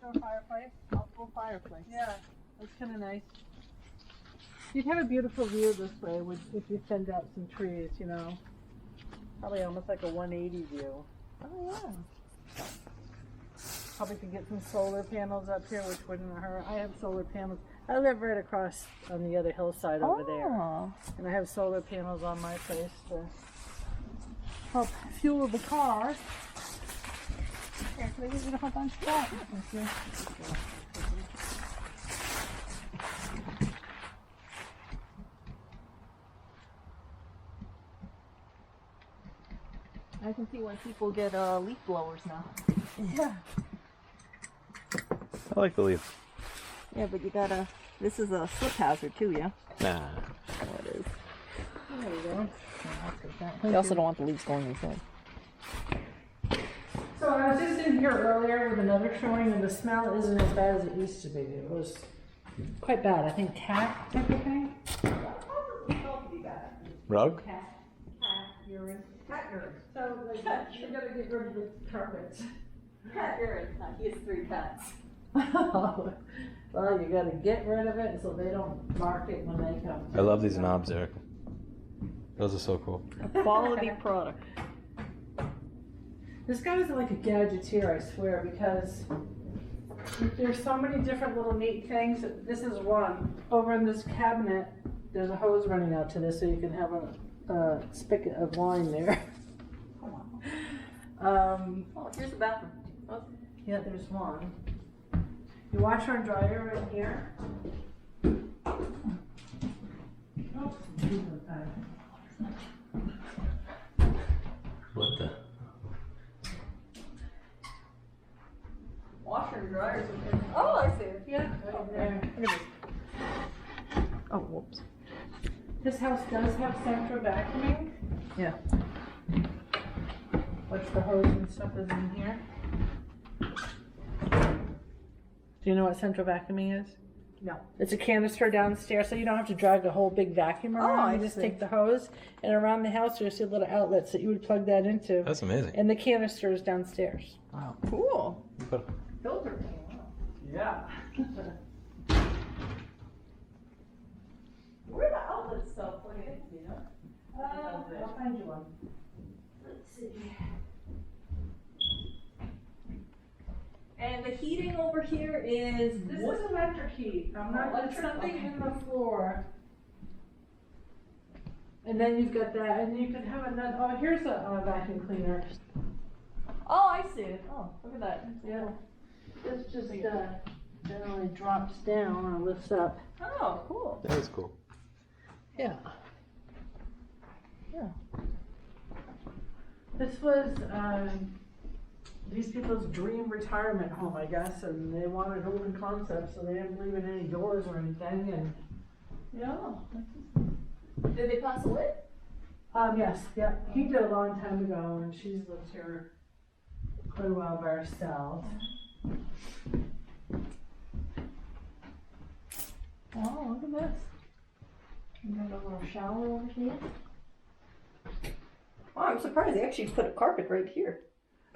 outdoor fireplace. Outdoor fireplace. Yeah, that's kind of nice. You'd have a beautiful view this way if you thinned out some trees, you know. Probably almost like a 180 view. Oh yeah. Probably could get some solar panels up here, which wouldn't hurt. I have solar panels. I live right across on the other hillside over there. And I have solar panels on my place to help fuel the car. Here, can I get you a whole bunch of that? Thank you. I can see why people get leaf blowers now. Yeah. I like the leaf. Yeah, but you gotta. This is a slip hazard too, yeah? Nah. Oh, it is. There you go. You also don't want the leaves going inside. So I was just in here earlier with another showing, and the smell isn't as bad as it used to be. It was quite bad. I think cat type of thing. Rug? Cat urine. Cat urine. So like you gotta get rid of the carpets. Cat urine. He has 3 cats. Well, you gotta get rid of it so they don't mark it when they come. I love these knobs, Eric. Those are so cool. A quality product. This guy's like a gadgeteer, I swear, because there's so many different little neat things. This is one. Over in this cabinet, there's a hose running out to this, so you can have a spigot of wine there. Oh, here's the bathroom. Oh. Yeah, there's one. Your washer and dryer right here. Oh, What the? Washer and dryers. Oh, I see it. yeah, right there. Look at this. Oh, whoops. This house does have central vacuuming. Yeah. What's the hose and stuff is in here? Do you know what central vacuuming is? No. It's a canister downstairs, so you don't have to drag a whole big vacuum around. I You just see. take the hose, and around the house there's see little outlets that you would plug that into. That's amazing. And the canister is downstairs. Wow. Cool. But Filter. Yeah. Where are the outlets stuff plug in, you know? I'll find you one. Let's see. And the heating over here is This wood? is electric heat. I'm not Electric, there's something okay. in the floor. And then you've got that, and you can have another. Oh, here's a vacuum cleaner. Oh, I see it. Oh, look at that. Yeah. This just generally drops down and lifts up. Oh, cool. that is cool. Yeah. Yeah. This was these people's dream retirement home, I guess, and they wanted open concept, so they didn't leave in any doors or anything. And Yeah. Did they pass away? yes, yeah, he did a long time ago, and she's lived here quite a while by herself. Oh, look at this. You got a little shower over here. Oh, I'm surprised they actually put a carpet right here.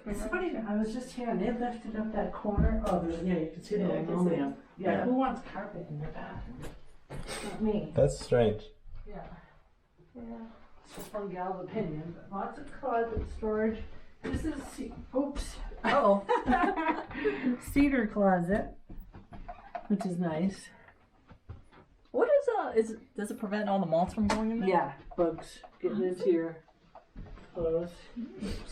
It's funny, I was just here and they lifted up that corner. Oh, there's, yeah, you can see the Yeah, I can see. aluminum. Yeah, Yeah. who wants carpet in their bathroom? Not me. That's strange. Yeah, Yeah. it's just one gal's opinion, but lots of closet storage. This is, oops, Oh. cedar closet, which is nice. What is does it prevent all the moths from going in there? Yeah, bugs getting into your clothes.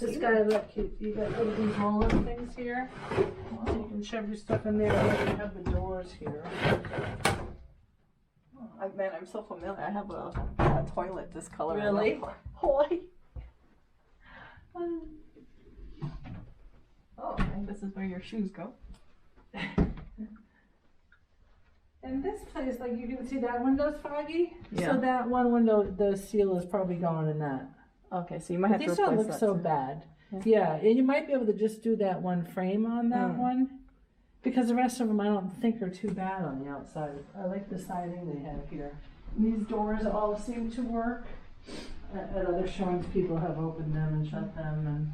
This guy, look, you got one of these roller things here, so you can shove your stuff in there. And you have the doors here. Man, I'm so familiar. I have a toilet this color. Really? White. Oh, and this is where your shoes go. And this place, like you can see that window's foggy. Yeah. So that one window, the seal is probably gone in that. Okay, so you might have to These replace don't look that so too. bad. Yeah. Yeah, and you might be able to just do that one frame on that one. Because the rest of them I don't think are too bad on the outside. I like the siding they have here. And these doors all seem to work. At other showings, people have opened them and shut them. And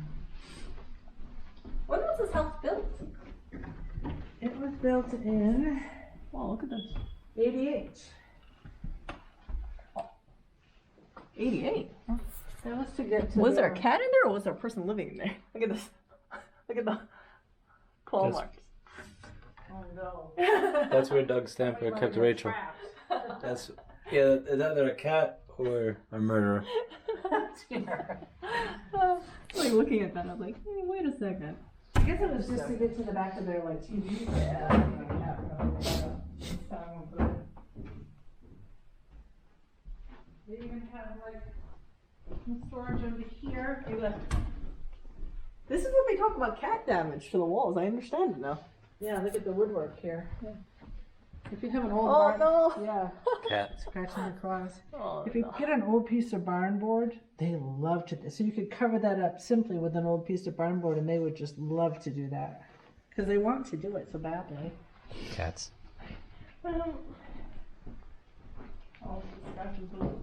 When was this house built? it built in Wow, look at this. 88. 88. That was to get to Was there the- a cat in there or was there a person living in there? Look at this. Look at the claw Yes. marks. Oh no. That's where Doug Stamper kept Rachel. That's yeah. It's either a cat or a murderer. Like looking at that, I was like, hey, wait a second. I guess it was just to get to the back of their like TV. Yeah. They even have like some storage under here. This is what they talk about cat damage to the walls. I understand it now. Yeah, look at the woodwork here. Yeah. If you have an old Oh barn, no! yeah, Cat. scratching across. Oh, If you no. get an old piece of barn board, they love to. So you could cover that up simply with an old piece of barn board, and they would just love to do that because they want to do it so badly. Cats. Oh, scratching post.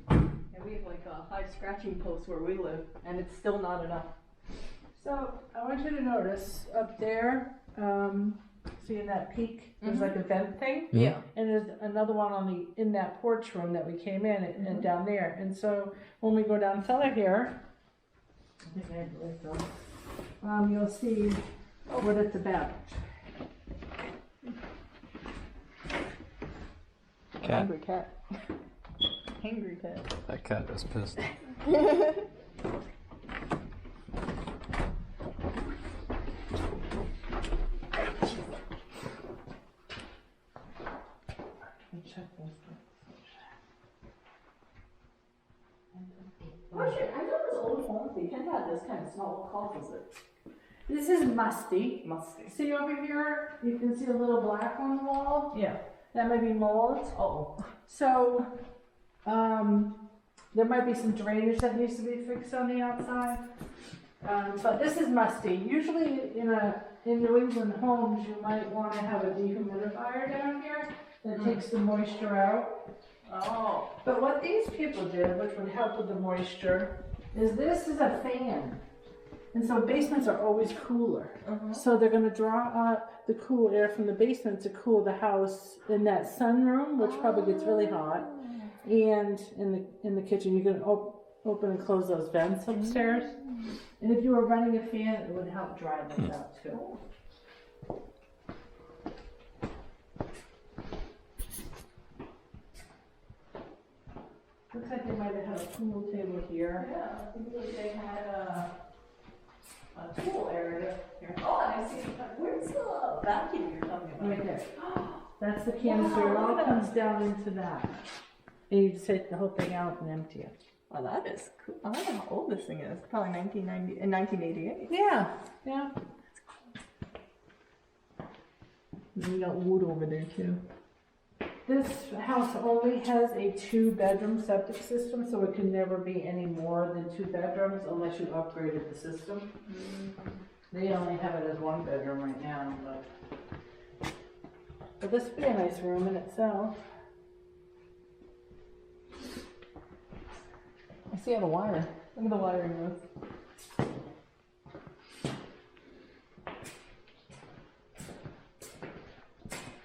Yeah, we have like a high scratching post where we live, and it's still not enough. So I want you to notice up there, see in that peak, there's like a vent thing. Yeah. And there's another one in that porch room that we came in and down there. And so when we go down cellar here, I think I had to let go. You'll see what it's about. Cat. Angry cat. Angry cat. That cat is pissed. Check those Oh shit, I know this old home, they tend to have this kind of smell. What causes it? This is musty. Musty. See over here, you can see a little black on the wall. Yeah. That might be mold. Oh. So, there might be some drainage that needs to be fixed on the outside. But this is musty. Usually in New England homes, you might want to have a dehumidifier down here that takes the moisture out. Oh. But what these people did, which would help with the moisture, is this is a fan. And so basements are always cooler. So they're going to draw up the cool air from the basement to cool the house in that sunroom, which probably gets really hot. And in the kitchen, you can open and close those vents upstairs. And if you were running a fan, it would help dry those out too. Looks like they might have had a pool table here. Yeah, I think they had a tool area here. Oh, and I see, where's the vacuum you're talking about? Right there. That's the canister. It all comes down into that. And you just take the whole thing out and empty it. Oh, that is cool. I wonder how old this thing is. Probably 1988. Yeah, yeah. We got wood over there too. This house only has a 2-bedroom septic system, so it can never be any more than 2 bedrooms unless you upgraded the system. They only have it as 1 bedroom right now, but this would be a nice room in itself. I see the wire. Look at the wiring in this.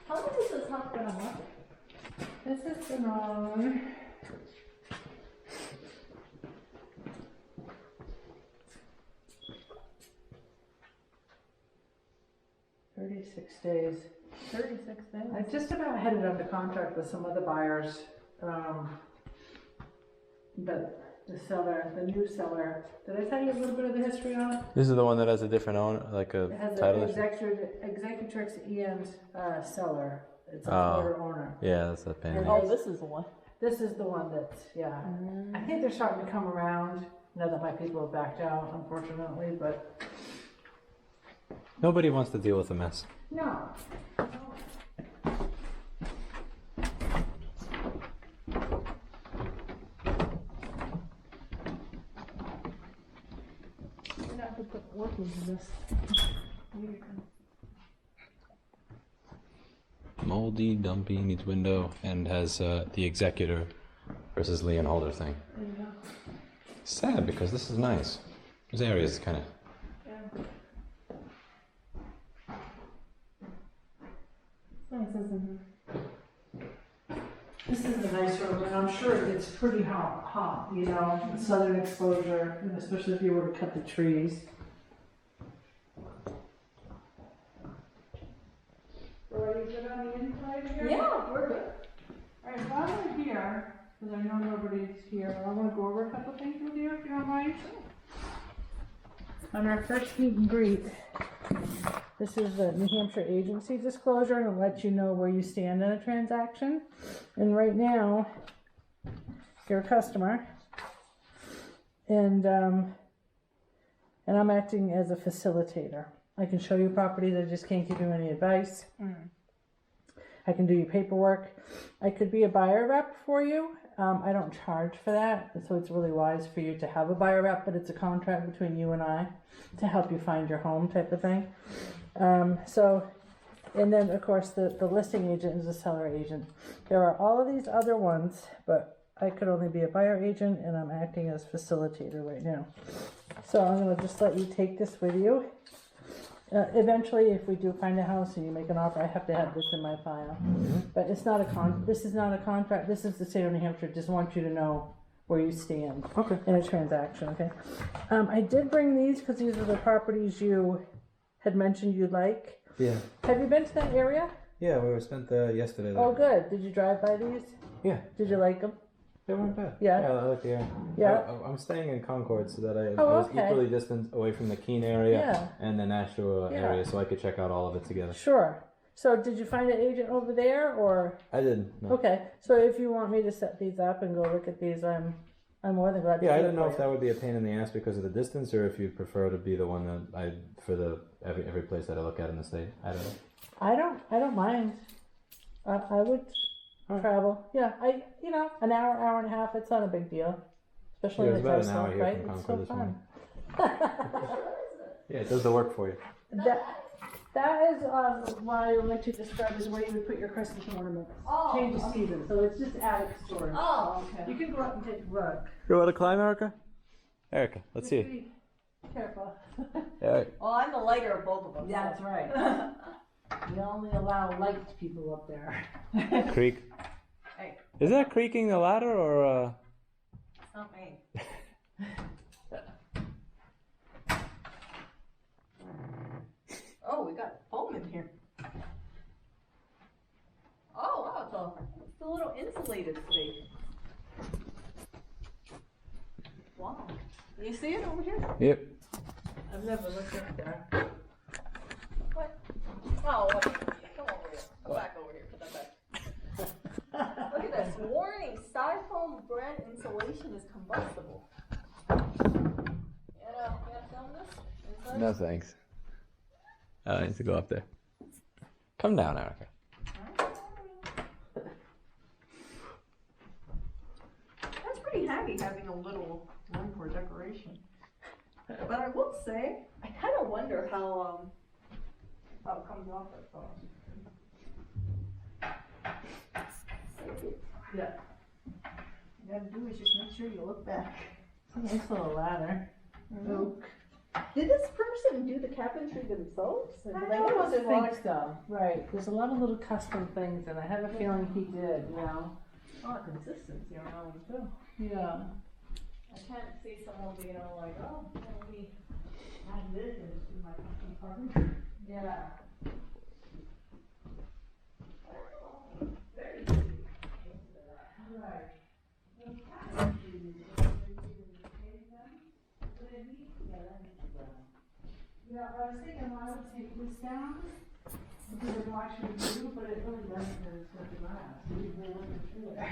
How long has this house been on market? This has been on 36 days. 36 days. I just about had it under contract with some other buyers, but the new seller, did I tell you a little bit of the history on it? This is the one that has a different owner, like a It has title an issue? executrix and seller. It's a Oh. quarter owner. Yeah, that's that pain. in the Oh, ass. this is the one. This is the one that's, yeah. I think they're starting to come around, now that my people have backed out, unfortunately, but Nobody wants to deal with a mess. no. We're gonna have to put workers in this. Moldy, dumpy, needs window, and has the executor versus Leon Holder thing. Yeah. Sad because this is nice. This area is kind of. This is a nice room, and I'm sure it gets pretty hot, you know, southern exposure, and especially if you were to cut the trees. Are you good on the inside here? Yeah, we're good. Alright, while we're here, because I know nobody's here, I want to go over a couple things with you, if you don't mind. On our first meet and greet, this is the New Hampshire agency disclosure, and it lets you know where you stand in a transaction. And right now, you're a customer, and I'm acting as a facilitator. I can show you properties, I just can't give you any advice. I can do your paperwork. I could be a buyer rep for you. I don't charge for that, so it's really wise for you to have a buyer rep, but it's a contract between you and I to help you find your home type of thing. And then of course the listing agent is a seller agent. There are all of these other ones, but I could only be a buyer agent, and I'm acting as facilitator right now. So I'm going to just let you take this with you. Eventually, if we do find a house and you make an offer, I have to have this in my file. But it's not this is not a contract. This is the state of New Hampshire. Just want you to know where you stand in a transaction. Okay. I did bring these because these are the properties you had mentioned you'd like. Yeah. Have you been to that area? Yeah, we were spent there yesterday. Oh, good. Did you drive by these? Yeah. Did you like them? They weren't bad. Yeah. Yeah, I like the area. Yeah. I'm staying in Concord so that I Oh, was okay. equally distant away from the Keene area Yeah. and the Nashua Yeah. area, so I could check out all of it together. Sure. So did you find an agent over there, or? I didn't. No. Okay. So if you want me to set these up and go look at these, I'm more than glad to. Yeah, I do it didn't know for if you. that would be a pain in the ass because of the distance, or if you'd prefer to be the one that for the every place that I look at in the state. I don't know. I don't mind. I would travel. Yeah, an hour and a half. It's not a big deal, especially Yeah, in it's the about an coastal, hour here right? from It's Concord so this fun. Yeah, it does the work for you. That is what I would like to describe as where you would put your Christmas ornaments. Oh, Change of season, so it's just attic storage. Oh, okay. You can go up and take a look. You want to climb, Erica? Erica, let's see. Be careful. Yeah. Well, I'm the lighter of both of us. Yeah, that's right. We only allow light people up there. Creak. Hey, Is that creaking the ladder or? it's not me. Oh, we got foam in here. Oh, wow, it's a little insulated space. Wow. You see it over here? Yep. I've never looked up there. What? Oh, what? Come over here. Come back over here. Put that back. Look at this. Warning, styrofoam brand insulation is combustible. You gotta film this? Inside? No thanks. I need to go up there. Come down, Erica. That's pretty heavy having a little room for decoration. But I will say, I kind of wonder how it comes off at phone. Yeah. You gotta do is just make sure you look back. It's a nice little ladder. Oak. Did this person do the cabinetry themselves? Or I did they know it was a lot think of so. Right. There's a lot of little custom things, and I have a feeling he did, consistency around them too. Yeah. I can't see someone being all like, oh, we add this into my custom carpentry. Yeah. Very easy. Right. Yeah, I was thinking I would take this down because it will actually do, but it really doesn't because it's going to last. You really looking through it. Yeah.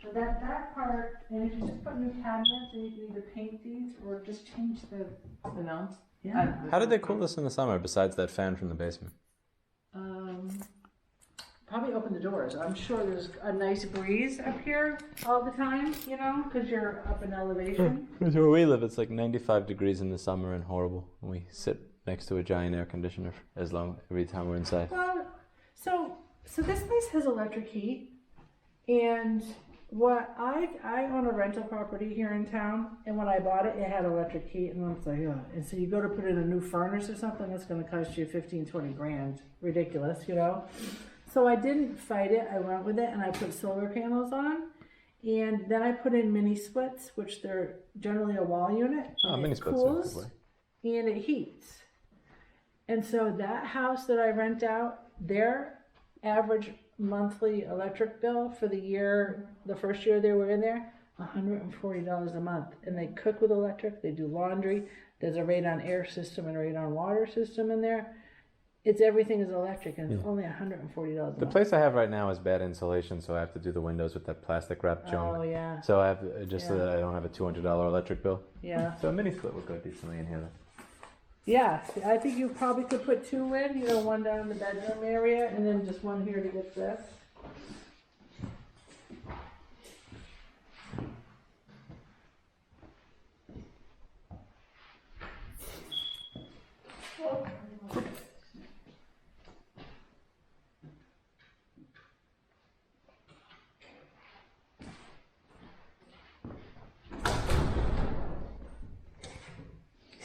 So that part, and if you just put new cabinets, and you can either paint these or just change the knobs. Yeah. How did they cool this in the summer besides that fan from the basement? Probably open the doors. I'm sure there's a nice breeze up here all the time, because you're up in elevation. Because where we live, it's like 95 degrees in the summer and horrible. And we sit next to a giant air conditioner every time we're inside. Well, so this place has electric heat, and What I own a rental property here in town, and when I bought it, it had electric heat, and I was like, oh. And so you go to put in a new furnace or something, that's going to cost you 15, 20 grand. Ridiculous, you know? So I didn't fight it. I went with it, and I put solar panels on. And then I put in mini splits, which they're generally a wall unit. Oh, mini splits cools, are a good and it heats. And so that house that I rent out, their average monthly electric bill for the year, the first year they were in there, $140 a month. And they cook with electric, they do laundry, there's a radon air system and radon water system in there. It's everything is electric, and it's only $140 a month. The place I have right now is bad insulation, so I have to do the windows with that plastic wrap junk. Oh, yeah. So I have so that I don't have a $200 electric bill. Yeah. So a mini split would go decently in here. Yeah, I think you probably could put two in, you know, one down in the bedroom area, and then just one here to get this.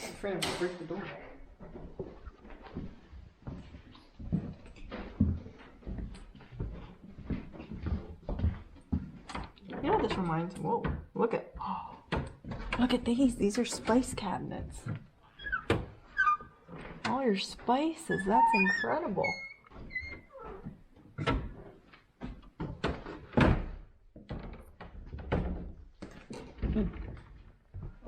I'm afraid I'm gonna break the door. You know what this reminds me? Whoa, look at, look at these. These are spice cabinets. All your spices, that's incredible.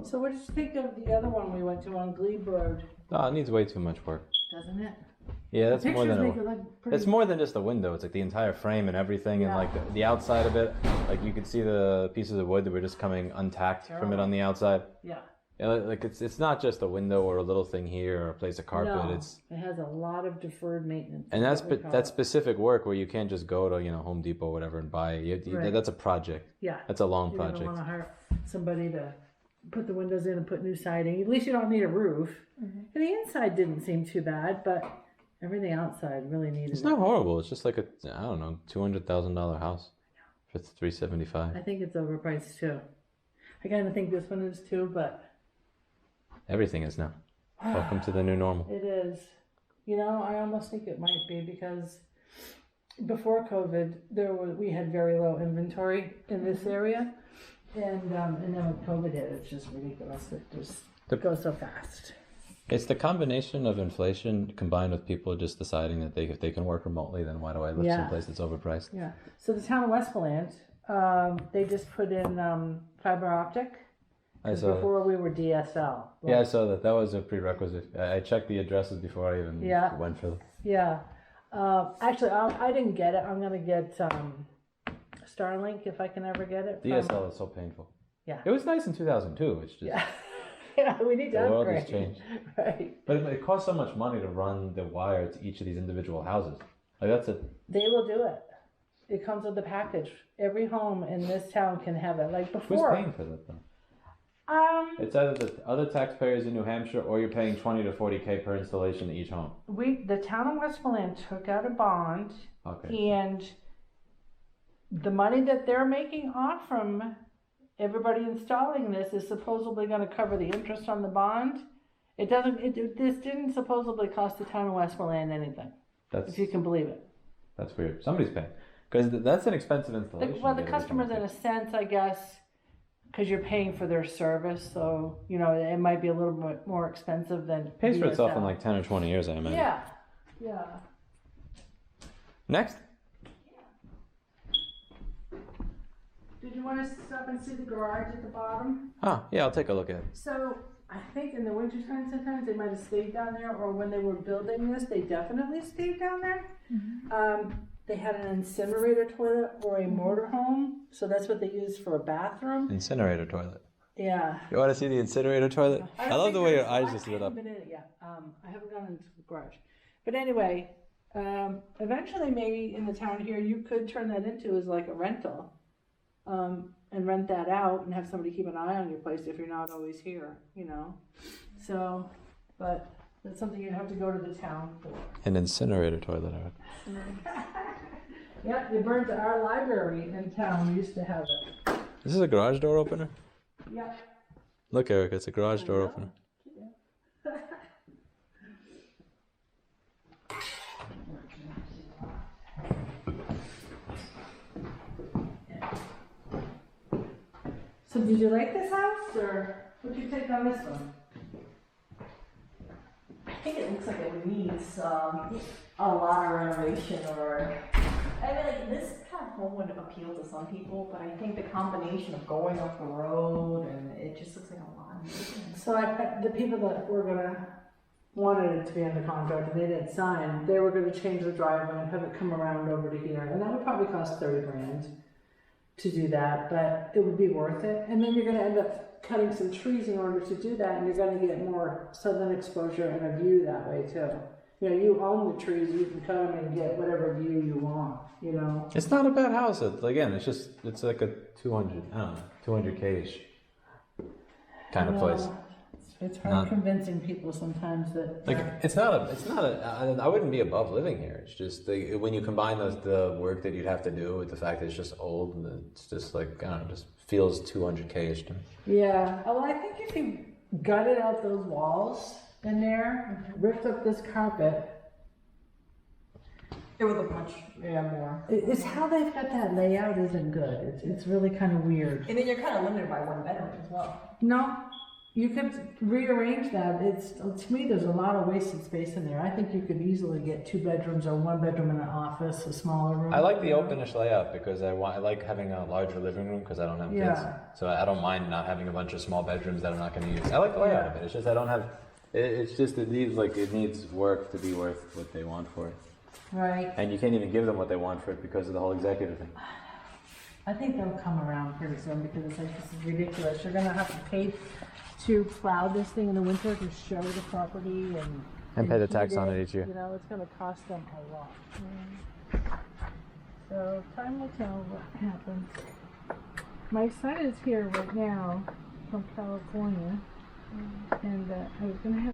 So what did you think of the other one we went to on Glebe Road? Oh, it needs way too much work. Doesn't it? Yeah, that's more than Pictures make it look pretty. it's more than just the window. It's like the entire frame and everything, and Yeah. like the outside of it. Like you could see the pieces of wood that were just coming untacked from it on the outside. Yeah. Yeah, like it's not just a window or a little thing here or a place of carpet. No, It's it has a lot of deferred maintenance. and is what we call that's it. specific work where you can't just go to Home Depot or whatever and buy it. Right. That's a project. Yeah. That's a long You're project. gonna want to hire somebody to put the windows in and put new siding. At least you don't need a roof. And the inside didn't seem too bad, but everything outside really needed. It's not horrible. It's just like a $200,000 house for $375. I think it's overpriced too. I kind of think this one is too, but Everything is now. Welcome to the new normal. it is. You know, I almost think it might be because before COVID, we had very low inventory in this area, and then with COVID hit, it's just ridiculous. It just goes so fast. It's the combination of inflation combined with people just deciding that if they can work remotely, then why do I live Yeah. someplace that's overpriced? Yeah. So the town of Westmoreland, they just put in fiber optic. I saw that. Before we were DSL. Yeah, I saw that. That was a prerequisite. I checked the addresses before I even went for them. Yeah. Actually, I didn't get it. I'm gonna get Starlink if I can ever get it. DSL is so painful. Yeah. It was nice in 2002. It's just Yeah. Yeah, we need to the world upgrade. has changed. Right. But it costs so much money to run the wire to each of these individual houses. Like that's a They will do it. It comes with the package. Every home in this town can have it. Like before. who's paying for that though? It's either the other taxpayers in New Hampshire or you're paying 20 to 40K per installation to each home. The town of Westmoreland took out a bond, Okay. and the money that they're making off from everybody installing this is supposedly going to cover the interest on the bond. It doesn't. This didn't supposedly cost the town of Westmoreland anything, if you can believe it. That's weird. Somebody's paying because that's an expensive installation. Well, the customers, in a sense, I guess, because you're paying for their service, so it might be a little bit more expensive than. It pays for itself in DSL. like 10 or 20 years, I imagine. Yeah. Yeah. Next. Did you want to stop and see the garage at the bottom? Oh, yeah, I'll take a look at it. So I think in the wintertime sometimes they might have stayed down there, or when they were building this, they definitely stayed down there. They had an incinerator toilet or a motorhome, so that's what they used for a bathroom. Incinerator toilet. Yeah. You want to see the incinerator toilet? I don't love think the way your there's- eyes just lit I up. haven't been in it yet. I haven't gone into the garage. But anyway, eventually maybe in the town here, you could turn that into as like a rental. And rent that out and have somebody keep an eye on your place if you're not always here, So, but that's something you'd have to go to the town for. An incinerator toilet. Yeah, they burned our library in town. We used to have it. This is a garage door opener? Yeah. Look, Eric, it's a garage door opener. So did you like this house, or what'd you take on this one? I think it looks like it needs a lot of renovation, or I mean, like this kind of home would appeal to some people, but I think the combination of going up the road and it just looks like a lot of maintenance. So the people that were wanted it to be under contract and they didn't sign, they were gonna change the driveway and have it come around over to here, and that would probably cost 30 grand to do that, but it would be worth it. And then you're gonna end up cutting some trees in order to do that, and you're gonna get more southern exposure and a view that way too. You know, you own the trees, you can cut them and get whatever view you want, you know. It's not a bad house. Again, it's like a 200K-ish kind of place. It's hard convincing people sometimes that. Like I wouldn't be above living here. It's just when you combine the work that you'd have to do with the fact that it's just old, and it's just like, I don't know, just feels 200K-ish to me. Yeah, well, I think if you gutted out those walls in there, ripped up this carpet, It would look much more. it's how they've got that layout isn't good. It's really kind of weird. And then you're kind of limited by one bedroom as well. No, you could rearrange that. To me, there's a lot of wasted space in there. I think you could easily get 2 bedrooms or 1 bedroom in an office, a smaller room. I like the openish layout because I like having a larger living room because I don't have kids. So I don't mind not having a bunch of small bedrooms that I'm not going to use. I like the layout of it. It's just I don't have. It needs work to be worth what they want for it. Right. And you can't even give them what they want for it because of the whole executive thing. I think they'll come around pretty soon because it's like, this is ridiculous. You're gonna have to pay to plow this thing in the winter to show the property and pay the tax heat on it each year. You know, it's gonna cost them a lot. So time will tell what happens. My son is here right now from California, and I was gonna have